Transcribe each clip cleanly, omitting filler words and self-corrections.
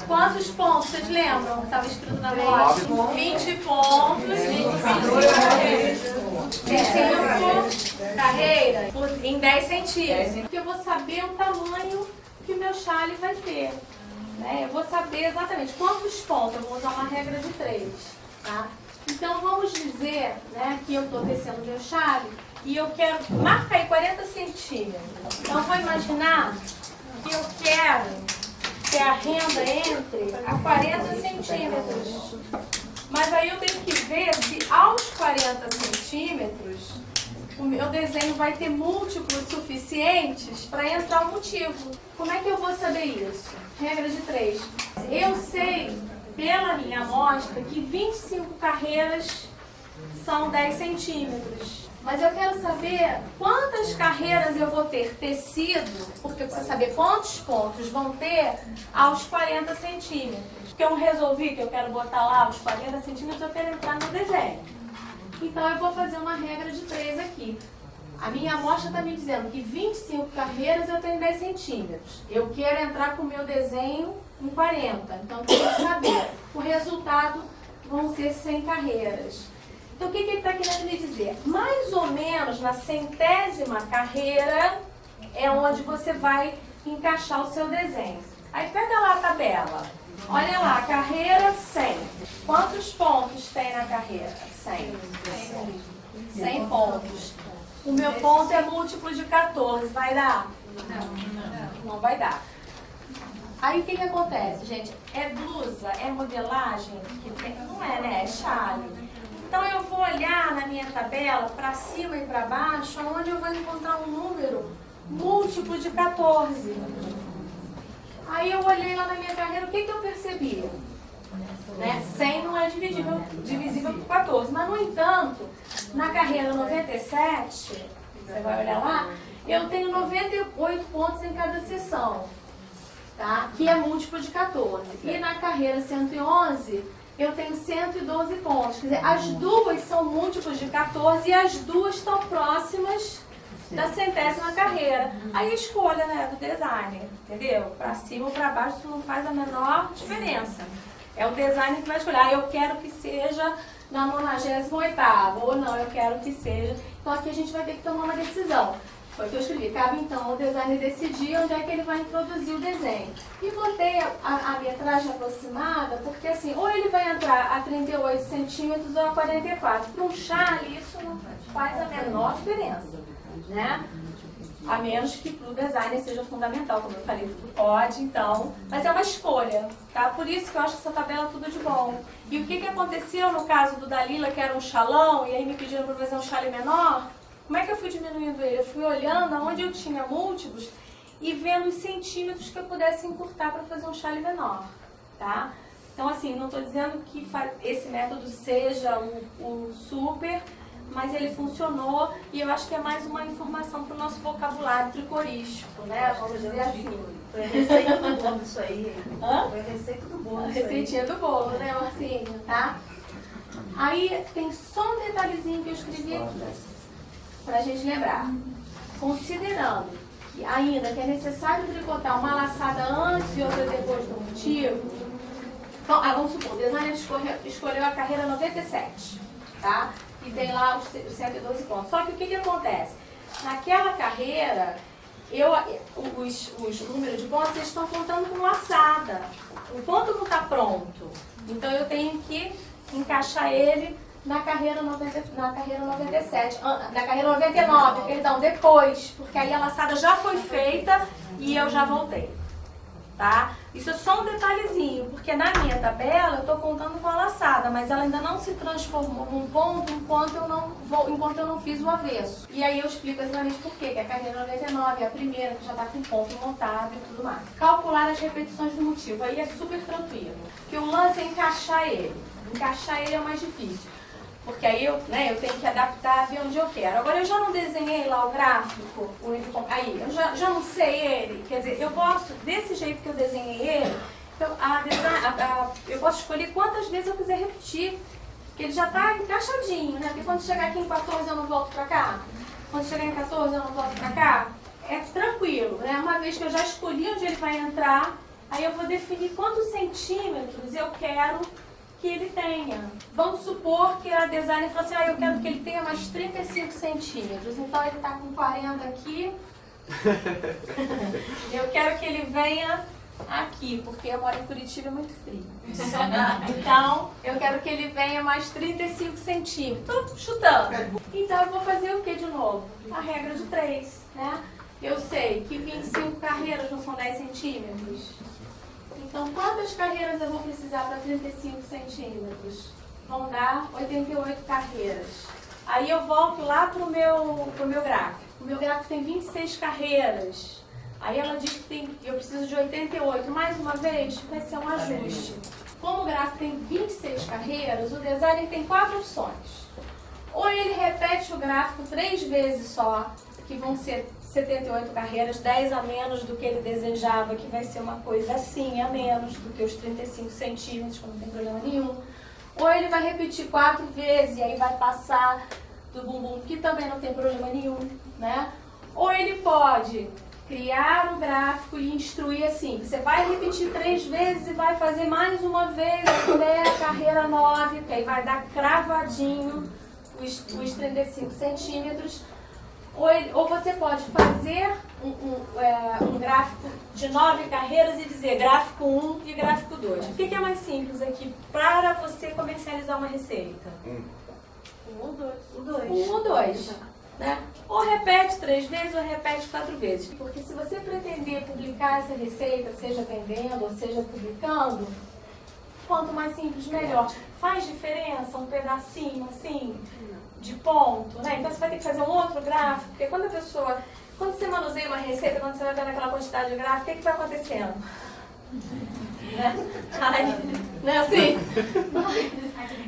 Quantos pontos? Vocês lembram que estava escrito na moto? 20 pontos, 25 carreiras em 10 centímetros. Porque eu vou saber o tamanho que o meu chale vai ter. Né? Eu vou saber exatamente quantos pontos. Eu vou usar uma regra de 3. Tá? Então vamos dizer, né, que eu estou tecendo meu chale e eu quero marcar aí 40 centímetros. Então eu vou imaginar que eu quero que a renda entre a 40 centímetros. Mas aí eu tenho que ver se aos 40 centímetros o meu desenho vai ter múltiplos suficientes para entrar o motivo. Como é que eu vou saber isso? Regra de 3. Eu sei, pela minha amostra, que 25 carreiras são 10 centímetros. Mas eu quero saber quantas carreiras eu vou ter tecido, porque eu preciso saber quantos pontos vão ter aos 40 centímetros. Porque eu resolvi que eu quero botar lá os 40 centímetros, eu quero entrar no desenho. Então eu vou fazer uma regra de 3 aqui. A minha amostra está me dizendo que 25 carreiras eu tenho 10 centímetros. Eu quero entrar com o meu desenho em 40. Então eu tenho que saber. O resultado vão ser 100 carreiras. Então, o que ele está querendo me dizer? Mais ou menos na 100ª carreira é onde você vai encaixar o seu desenho. Aí pega lá a tabela. Olha lá, carreira 100. Quantos pontos tem na carreira? 100. 100 pontos. O meu ponto é múltiplo de 14. Vai dar? Não vai dar. Aí o que acontece, gente? É blusa? É modelagem? Que tem? Não é, né? É chale. Então eu vou olhar na minha tabela para cima e para baixo, onde eu vou encontrar um número múltiplo de 14. Aí eu olhei lá na minha carreira, o que eu percebi? Né? 100 não é divisível por 14, mas no entanto, na carreira 97, você vai olhar lá, eu tenho 98 pontos em cada seção, tá? Que é múltiplo de 14. E na carreira 111, eu tenho 112 pontos. Quer dizer, as duas são múltiplos de 14 e as duas estão próximas da 100ª carreira. Aí a escolha, né, do designer, entendeu? Para cima ou para baixo, isso não faz a menor diferença. É o designer que vai escolher. Ah, eu quero que seja na 98ª, ou não, eu quero que seja. Então aqui a gente vai ter que tomar uma decisão. Foi o que eu escrevi. Cabe então ao designer decidir onde é que ele vai introduzir o desenho. E botei a metragem aproximada, porque assim, ou ele vai entrar a 38 centímetros ou a 44. Para um chale, isso não faz a menor diferença, né? A menos que para o designer seja fundamental, como eu falei, tudo pode, então. Mas é uma escolha, tá? Por isso que eu acho que essa tabela é tudo de bom. E o que aconteceu no caso do Dalila, que era um chalão, e aí me pediram para fazer um chale menor? Como é que eu fui diminuindo ele? Eu fui olhando aonde eu tinha múltiplos e vendo os centímetros que eu pudesse encurtar para fazer um chale menor, tá? Então, assim, não estou dizendo que esse método seja o super, mas ele funcionou e eu acho que é mais uma informação para o nosso vocabulário tricorístico, né? Vamos dizer assim. Foi a receita do bolo isso aí. Hã? Foi a receita do bolo. A receitinha do bolo, né, Marcinho? Tá? Aí tem só um detalhezinho que eu escrevi aqui, para a gente lembrar. Considerando que ainda que é necessário tricotar uma laçada antes e outra depois do motivo, então, vamos supor, o designer escolheu a carreira 97, tá? E tem lá os 112 pontos. Só que o que acontece? Naquela carreira, os números de pontos eles estão contando com laçada. O ponto não está pronto. Então eu tenho que encaixar ele na carreira 97, na carreira 99, perdão, depois, porque aí a laçada já foi feita e eu já voltei, tá? Isso é só um detalhezinho, porque na minha tabela eu estou contando com a laçada, mas ela ainda não se transformou num ponto enquanto eu não fiz o avesso. E aí eu explico exatamente por quê, que a carreira 99 é a primeira, que já está com ponto montado e tudo mais. Calcular as repetições do motivo, aí é super tranquilo, porque o lance é encaixar ele. Encaixar ele é o mais difícil. Porque aí eu tenho que adaptar, ver onde eu quero. Agora eu já não desenhei lá o gráfico, aí eu já não sei ele. Quer dizer, eu posso, desse jeito que eu desenhei ele, eu posso escolher quantas vezes eu quiser repetir. Porque ele já está encaixadinho, né? Porque quando chegar aqui em 14 eu não volto pra cá. Quando chegar em 14 eu não volto pra cá. É tranquilo, né? Uma vez que eu já escolhi onde ele vai entrar, Aí eu vou definir quantos centímetros eu quero que ele tenha. Vamos supor que a designer falou assim, eu quero que ele tenha mais 35 centímetros. Então ele está com 40 aqui. Eu quero que ele venha aqui, porque eu moro em Curitiba, é muito frio. Então, eu quero que ele venha mais 35 centímetros. Estou chutando. Então, eu vou fazer o que de novo? A regra de 3, né? Eu sei que 25 carreiras não são 10 centímetros. Então, quantas carreiras eu vou precisar para 35 centímetros? Vão dar 88 carreiras. Aí eu volto lá para o meu gráfico. O meu gráfico tem 26 carreiras. Aí ela diz que eu preciso de 88. Mais uma vez, vai ser um ajuste. Como o gráfico tem 26 carreiras, o designer tem 4 opções. Ou ele repete o gráfico 3 vezes só, que vão ser 78 carreiras, 10 a menos do que ele desejava, que vai ser uma coisa assim, a menos do que os 35 centímetros, que não tem problema nenhum. Ou ele vai repetir 4 vezes e aí vai passar do bumbum, que também não tem problema nenhum, né? Ou ele pode criar um gráfico e instruir assim, você vai repetir 3 vezes e vai fazer mais uma vez até a carreira 9, que aí vai dar cravadinho os 35 centímetros. Ou você pode fazer um gráfico de 9 carreiras e dizer gráfico 1 e gráfico 2. O que é mais simples aqui para você comercializar uma receita? 1 ou 2. 1 ou 2. Né? Ou repete 3 vezes ou repete 4 vezes. Porque se você pretender publicar essa receita, seja vendendo ou seja publicando, quanto mais simples, melhor. Faz diferença um pedacinho assim de ponto, né? Então você vai ter que fazer um outro gráfico, porque quando você manuseia uma receita, quando você vai vendo aquela quantidade de gráfico, o que vai acontecendo? Né? Não é assim?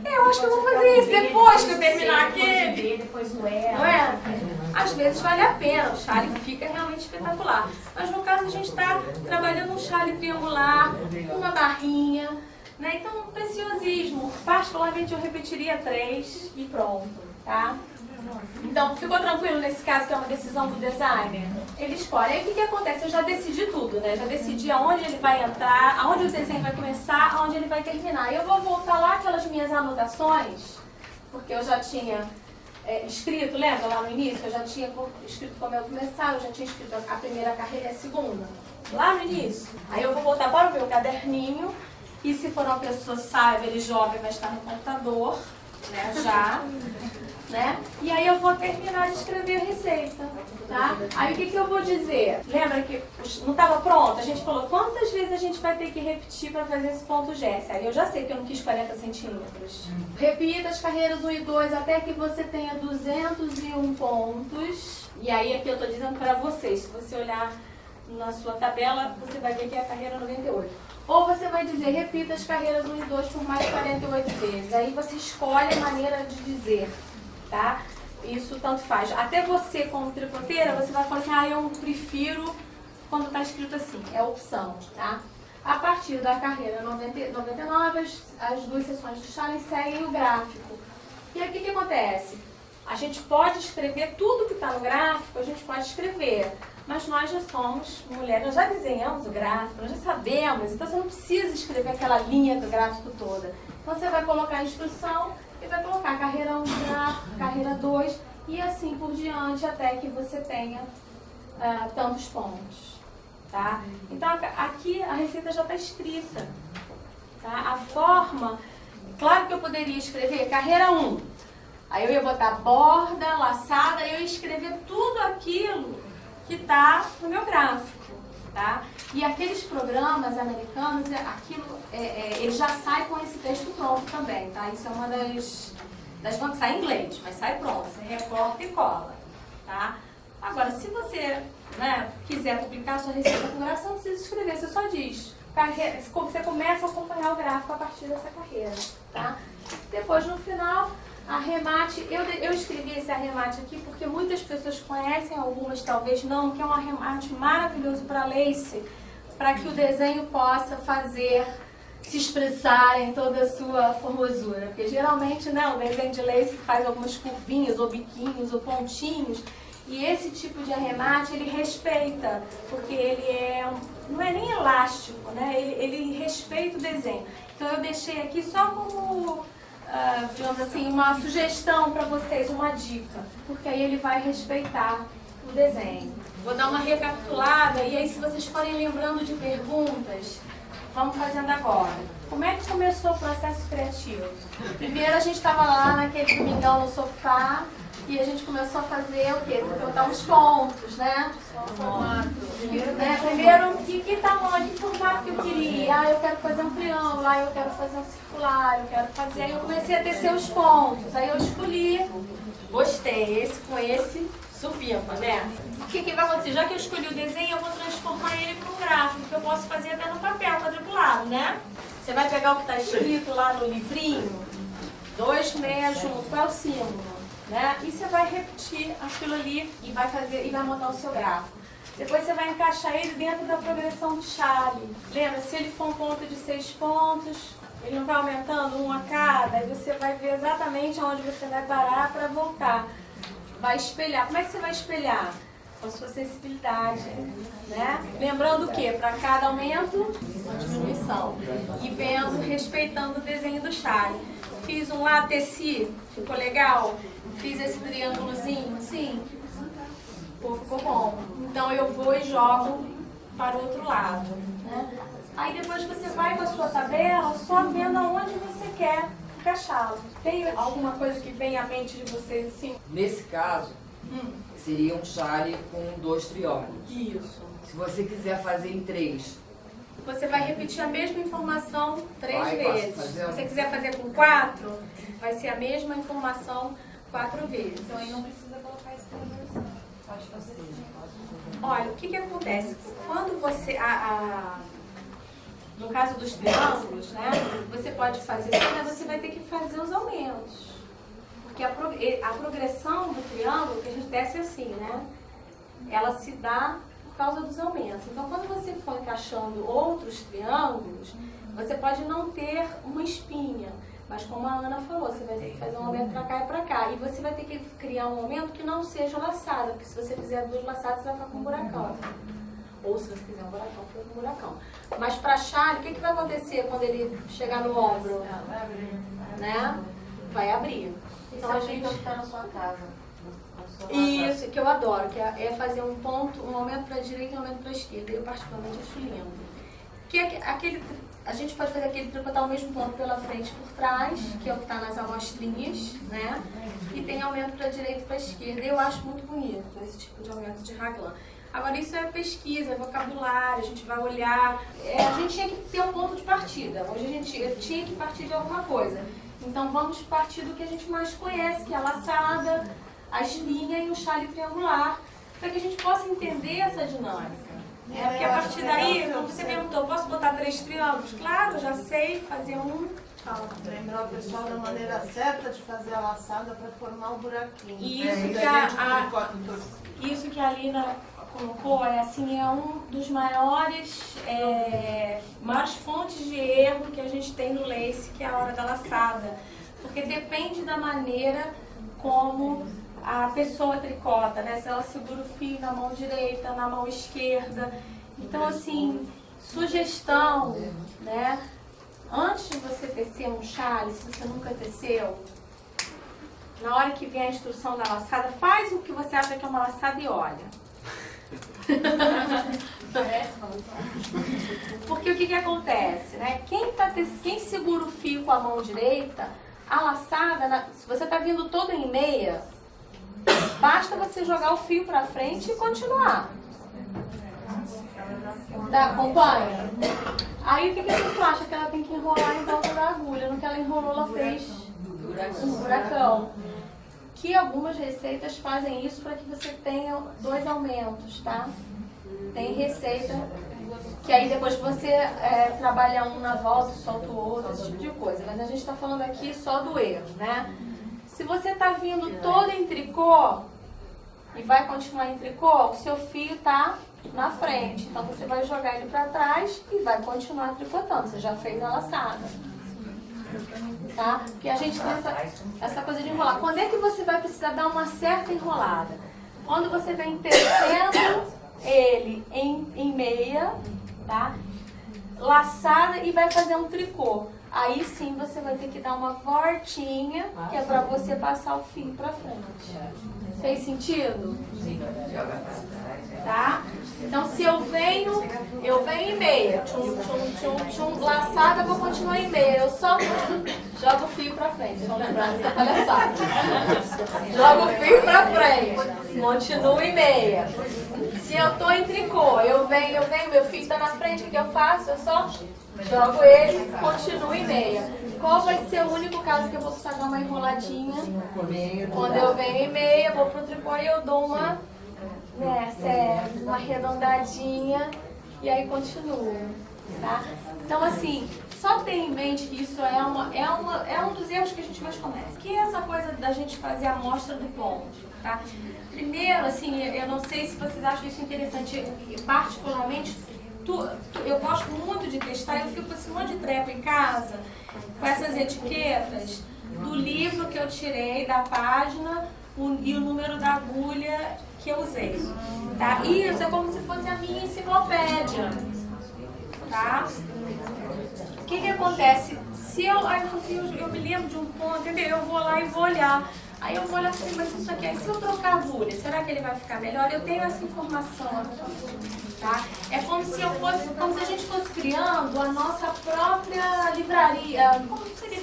Eu acho que eu vou fazer isso depois que eu terminar aqui. Depois o Não é? Às vezes vale a pena, o chale fica realmente espetacular. Mas no caso a gente está trabalhando um chale triangular, uma barrinha, né? Então, preciosismo. Particularmente eu repetiria 3 e pronto, tá? Então, ficou tranquilo nesse caso que é uma decisão do designer? Ele escolhe. Aí o que acontece? Eu já decidi tudo, né? Já decidi aonde ele vai entrar, aonde o desenho vai começar, aonde ele vai terminar. E eu vou voltar lá aquelas minhas anotações, porque eu já tinha escrito, lembra lá no início? Eu já tinha escrito como eu começar, eu já tinha escrito a primeira carreira e a segunda. Lá no início. Aí eu vou voltar para o meu caderninho, e se for uma pessoa sábia, ele jovem, vai estar no computador, né? Já. Né? E aí eu vou terminar de escrever a receita, tá? Aí o que eu vou dizer? Lembra que não estava pronto? A gente falou quantas vezes a gente vai ter que repetir para fazer esse ponto G. Aí eu já sei que eu não quis 40 centímetros. Repita as carreiras 1 e 2 até que você tenha 201 pontos. E aí aqui eu estou dizendo para vocês, se você olhar na sua tabela, você vai ver que é a carreira 98. Ou você vai dizer, repita as carreiras 1 e 2 por mais 48 vezes. Aí você escolhe a maneira de dizer. Tá? Isso tanto faz. Até você, como tricoteira, você vai falar assim, eu prefiro quando está escrito assim. É opção, tá? A partir da carreira 99, as 2 seções do chale seguem o gráfico. E aí o que acontece? A gente pode escrever tudo que está no gráfico, a gente pode escrever. Mas nós já somos mulheres, nós já desenhamos o gráfico, nós já sabemos. Então você não precisa escrever aquela linha do gráfico toda. Então você vai colocar a instrução e vai colocar carreira 1 gráfico, carreira 2 e assim por diante até que você tenha tantos pontos. Tá? Então aqui a receita já está escrita. Tá? A forma, claro que eu poderia escrever carreira 1. Aí eu ia botar borda, laçada, e eu ia escrever tudo aquilo que está no meu gráfico. Tá? E aqueles programas americanos, ele já sai com esse texto pronto também, tá? Isso é uma das que sai em inglês, mas sai pronto, você recorta e cola, tá? Agora, se você quiser publicar a sua receita com gráfico, você não precisa escrever, você só diz. Você começa a acompanhar o gráfico a partir dessa carreira, tá? Depois, no final, arremate, eu escrevi esse arremate aqui porque muitas pessoas conhecem, algumas talvez não, que é um arremate maravilhoso para lace, para que o desenho possa se expressar em toda a sua formosura. Porque geralmente, o desenho de lace faz algumas curvinhas, ou biquinhos, ou pontinhos, e esse tipo de arremate ele respeita, porque ele é não é nem elástico, né? Ele respeita o desenho. Então eu deixei aqui só como, digamos assim, uma sugestão para vocês, uma dica, porque aí ele vai respeitar o desenho. Vou dar uma recapitulada e aí se vocês forem lembrando de perguntas, vamos fazendo agora. Como é que começou o processo criativo? Primeiro a gente estava lá naquele domingão no sofá e a gente começou a fazer o quê? Botar uns pontos, né? Primeiro, que tamanho, que formato que eu queria? Ah, eu quero fazer um triângulo, eu quero fazer um circular, eu quero fazer... Aí eu comecei a tecer os pontos, aí eu escolhi, gostei, esse com esse, supimpa, né? O que vai acontecer? Já que eu escolhi o desenho, eu vou transformar ele para um gráfico, que eu posso fazer até no papel quadriculado, né? Você vai pegar o que está escrito lá no livrinho, 2,6 junto, qual é o símbolo? Né? E você vai repetir aquilo ali e vai fazer e vai montar o seu gráfico. Depois você vai encaixar ele dentro da progressão do Charlie. Lembra, se ele for um ponto de 6 pontos, ele não vai aumentando um a cada, e você vai ver exatamente onde você vai parar para voltar. Vai espelhar. Como é que você vai espelhar? Com a sua sensibilidade, né? Lembrando o quê? Para cada aumento, uma diminuição. E vendo, respeitando o desenho do Charlie. Fiz um lá, teci, ficou legal? Fiz esse triângulozinho, assim, pô, ficou bom. Então eu vou e jogo para o outro lado, né? Aí depois você vai com a sua tabela, só vendo aonde você quer encaixá-lo. Tem alguma coisa que vem à mente de vocês assim? Nesse caso, seria um Charlie com 2 triângulos. Isso. Se você quiser fazer em 3, você vai repetir a mesma informação 3 Vai, vezes. posso Se fazer? você quiser fazer com 4, vai ser a mesma informação 4 vezes. Então aí não precisa colocar isso pela versão. Pode fazer assim. Olha, o que acontece? Quando você... no caso dos triângulos, né? Você pode fazer assim, mas você vai ter que fazer os aumentos. Porque a progressão do triângulo, que a gente desce assim, né? Ela se dá por causa dos aumentos. Então, quando você for encaixando outros triângulos, você pode não ter uma espinha. Mas como a Ana falou, você vai ter que fazer um aumento para cá e para cá. E você vai ter que criar um aumento que não seja laçada, porque se você fizer 2 laçadas, você vai ficar com um buracão. Ou se você fizer um buracão, fica com um buracão. Mas para Charlie, o que vai acontecer quando ele chegar no ombro? Vai abrir. Né? Vai abrir. Então a gente está na sua casa. Isso, que eu adoro, que é fazer um ponto, um aumento para a direita e um aumento para a esquerda. Eu particularmente acho lindo. Que a gente pode fazer aquele tricotar o mesmo ponto pela frente e por trás, que é o que está nas amostrinhas, né? E tem aumento para a direita e para a esquerda. Eu acho muito bonito esse tipo de aumento de raglan. Agora isso é pesquisa, é vocabulário, a gente vai olhar. A gente tinha que ter um ponto de partida. Hoje a gente tinha que partir de alguma coisa. Então vamos partir do que a gente mais conhece, que é a laçada, a espinha e o Charlie triangular, para que a gente possa entender essa dinâmica. Porque a partir daí, como você perguntou, posso botar 3 triângulos? Claro, eu já sei fazer um. Lembrar o pessoal da maneira certa de fazer a laçada para formar o buraquinho. E isso que a Alina colocou é um dos maiores fontes de erro que a gente tem no lace, que é a hora da laçada. Porque depende da maneira como a pessoa tricota, né? Se ela segura o fio na mão direita, na mão esquerda. Então, assim, sugestão, né? Antes de você tecer um Charlie, se você nunca teceu, na hora que vem a instrução da laçada, faz o que você acha que é uma laçada e olha. Porque o que acontece, né? Quem segura o fio com a mão direita, a laçada, se você está vindo todo em meia, basta você jogar o fio para frente e continuar. Tá, acompanha? Aí o que a pessoa acha? Que ela tem que enrolar em volta da agulha. No que ela enrolou, ela fez um buracão. Que algumas receitas fazem isso para que você tenha 2 aumentos, tá? Tem receita que aí depois você trabalha um na volta, solta o outro, esse tipo de coisa. Mas a gente está falando aqui só do erro, né? Se você está vindo todo em tricô e vai continuar em tricô, o seu fio está na frente. Então você vai jogar ele para trás e vai continuar tricotando. Você já fez a laçada. Tá? Porque a gente tem essa coisa de enrolar. Quando é que você vai precisar dar uma certa enrolada? Quando você vem tecendo ele em meia tá? Laçada e vai fazer um tricô. Aí sim você vai ter que dar uma voltinha, que é pra você passar o fio pra frente. Fez sentido? Tá? Então se eu venho em meia, laçada, vou continuar em meia. Eu só jogo o fio pra frente. Estão lembrando dessa palhaçada? Jogo o fio pra frente. Continuo em meia. Se eu tô em tricô, eu venho, meu fio tá na frente, o que eu faço? Eu só jogo ele, continuo em meia. Qual vai ser o único caso que eu vou precisar dar uma enroladinha? Quando eu venho em meia, vou pro tricô e eu dou uma, uma arredondadinha e aí continuo, tá? Então assim, só ter em mente que isso é um dos erros que a gente mais comete. Que é essa coisa da gente fazer a amostra do ponto, tá? Primeiro, assim, eu não sei se vocês acham isso interessante, particularmente, eu gosto muito de testar, eu fico com esse monte de treco em casa, com essas etiquetas do livro que eu tirei da página e o número da agulha que eu usei, tá? Isso é como se fosse a minha enciclopédia, tá? O que acontece? Se eu me lembro de um ponto, entendeu? Eu vou lá e vou olhar. Aí eu vou olhar assim, mas isso aqui, se eu trocar a agulha, será que ele vai ficar melhor? Eu tenho essa informação aqui, tá? É como se a gente fosse criando a nossa própria livraria, como seria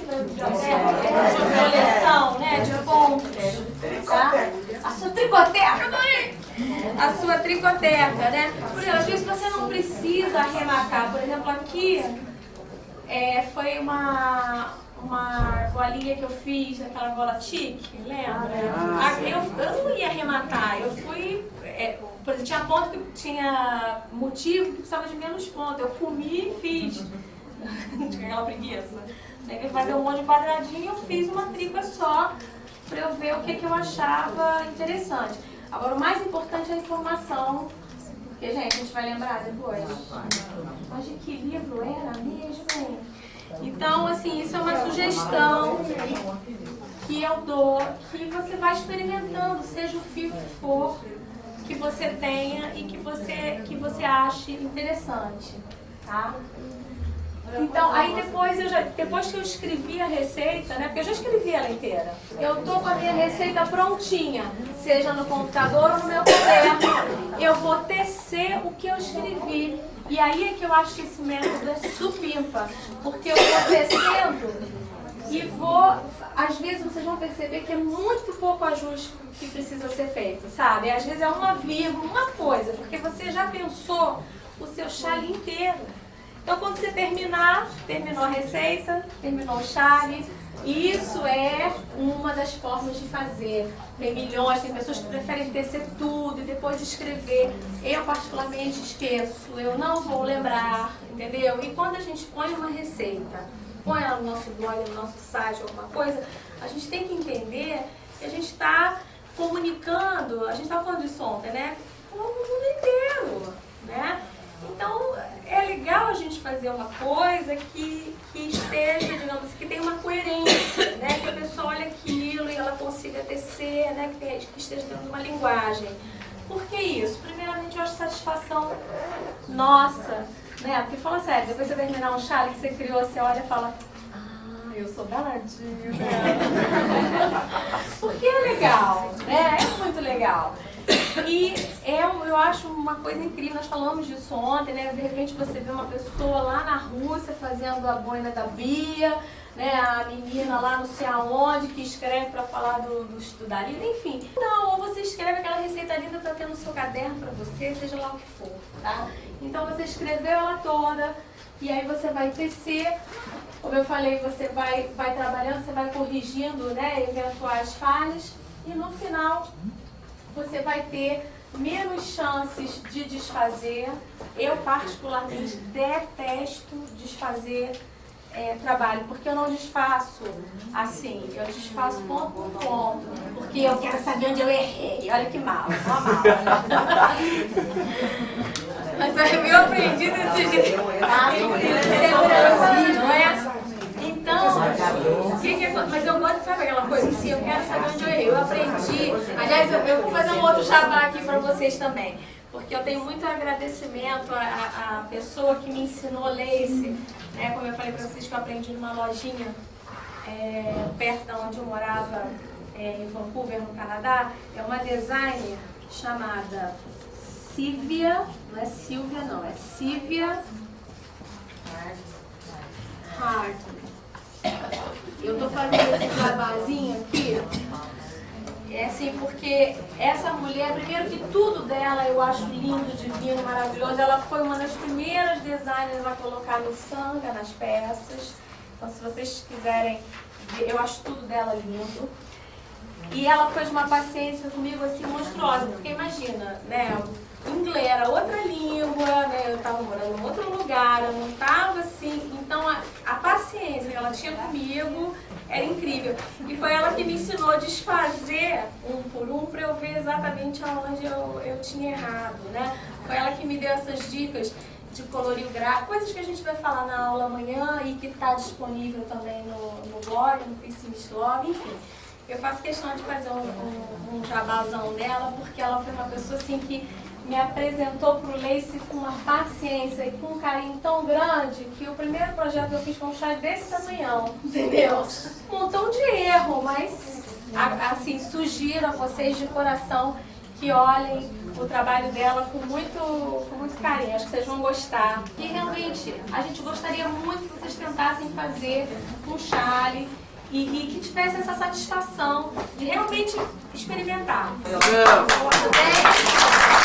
coleção, né, de pontos, tá? A sua tricoteca, mãe! A sua tricoteca, né? Por exemplo, às vezes você não precisa arrematar. Por exemplo, aqui foi uma golinha que eu fiz, aquela gola tique, lembra? Eu não ia arrematar, eu fui, por exemplo, tinha ponto que tinha motivo que precisava de menos ponto, eu comi e fiz, tinha aquela preguiça. Aí eu fazer um monte de quadradinho, eu fiz uma tripa só para eu ver o que eu achava interessante. Agora o mais importante é a informação, porque gente, a gente vai lembrar depois. Mas de que livro era mesmo, hein? Então, assim, isso é uma sugestão que eu dou, que você vai experimentando, seja o fio que for, que você tenha e que você ache interessante, tá? Então, aí depois que eu escrevi a receita, né, porque eu já escrevi ela inteira, eu tô com a minha receita prontinha, seja no computador ou no meu caderno, eu vou tecer o que eu escrevi. E aí é que eu acho que esse método é supimpa, porque eu vou tecendo e às vezes vocês vão perceber que é muito pouco ajuste que precisa ser feito, sabe? Às vezes é uma vírgula, uma coisa, porque você já pensou o seu chale inteiro. Então quando você terminou a receita, terminou o chale, isso é uma das formas de fazer. Tem milhões, tem pessoas que preferem tecer tudo e depois escrever. Eu particularmente esqueço, eu não vou lembrar, entendeu? E quando a gente põe uma receita, põe ela no nosso blog, no nosso site, alguma coisa, a gente tem que entender que a gente está comunicando, a gente estava falando disso ontem, né? Com o mundo inteiro, né? Então, é legal a gente fazer uma coisa que esteja, digamos assim, que tenha uma coerência, né? Que a pessoa olhe aquilo e ela consiga tecer, né? Que esteja tendo uma linguagem. Por que isso? Primeiramente, eu acho satisfação nossa, né? Porque fala sério, depois você terminar um chale que você criou, você olha e fala, eu sou danadinha. Porque é legal, né? É muito legal. E eu acho uma coisa incrível, nós falamos disso ontem, né? De repente você vê uma pessoa lá na Rússia fazendo a boina da Bia, né? A menina lá não sei aonde que escreve para falar do estudar linda, enfim. Não, ou você escreve aquela receita linda para ter no seu caderno para você, seja lá o que for, tá? Então você escreveu ela toda e aí você vai tecer. Como eu falei, você vai trabalhando, você vai corrigindo, né, eventuais falhas e no final você vai ter menos chances de desfazer. Eu particularmente detesto desfazer trabalho, porque eu não desfaço assim, eu desfaço ponto por ponto, porque eu quero saber onde eu errei. Olha que mal, só mal. Mas eu aprendi desse jeito. Não é? Então, mas eu gosto de saber aquela coisa assim, eu quero saber onde eu errei. Eu aprendi, aliás, eu vou fazer um outro jabá aqui para vocês também. Porque porque eu tenho muito agradecimento à pessoa que me ensinou lace, né? Como eu falei para vocês que eu aprendi numa lojinha perto de onde eu morava, em Vancouver, no Canadá. É uma designer chamada Sylvia, não é Silvia não, é Sylvia Hart. Eu tô fazendo esse jabazinho aqui, assim, porque essa mulher, primeiro que tudo dela eu acho lindo, divino, maravilhoso. Ela foi uma das primeiras designers a colocar miçanga nas peças. Então, se vocês quiserem ver, eu acho tudo dela lindo. E ela foi de uma paciência comigo assim monstruosa, porque imagina, né? Inglês era outra língua, né? Eu estava morando em outro lugar, eu não estava assim. Então a paciência que ela tinha comigo era incrível. E foi ela que me ensinou a desfazer um por um para eu ver exatamente aonde eu tinha errado, né? Foi ela que me deu essas dicas de colorir o gráfico, coisas que a gente vai falar na aula amanhã e que está disponível também no blog, no Christmas Blog, enfim. Eu faço questão de fazer um jabazão dela, porque ela foi uma pessoa assim que me apresentou para o lace com uma paciência e com um carinho tão grande que o primeiro projeto que eu fiz foi um chá desse tamanhão, entendeu? Um montão de erro, mas assim, sugiro a vocês de coração que olhem o trabalho dela com muito carinho, acho que vocês vão gostar. E realmente, a gente gostaria muito que vocês tentassem fazer um chale e que tivesse essa satisfação de realmente experimentar. Tudo bem?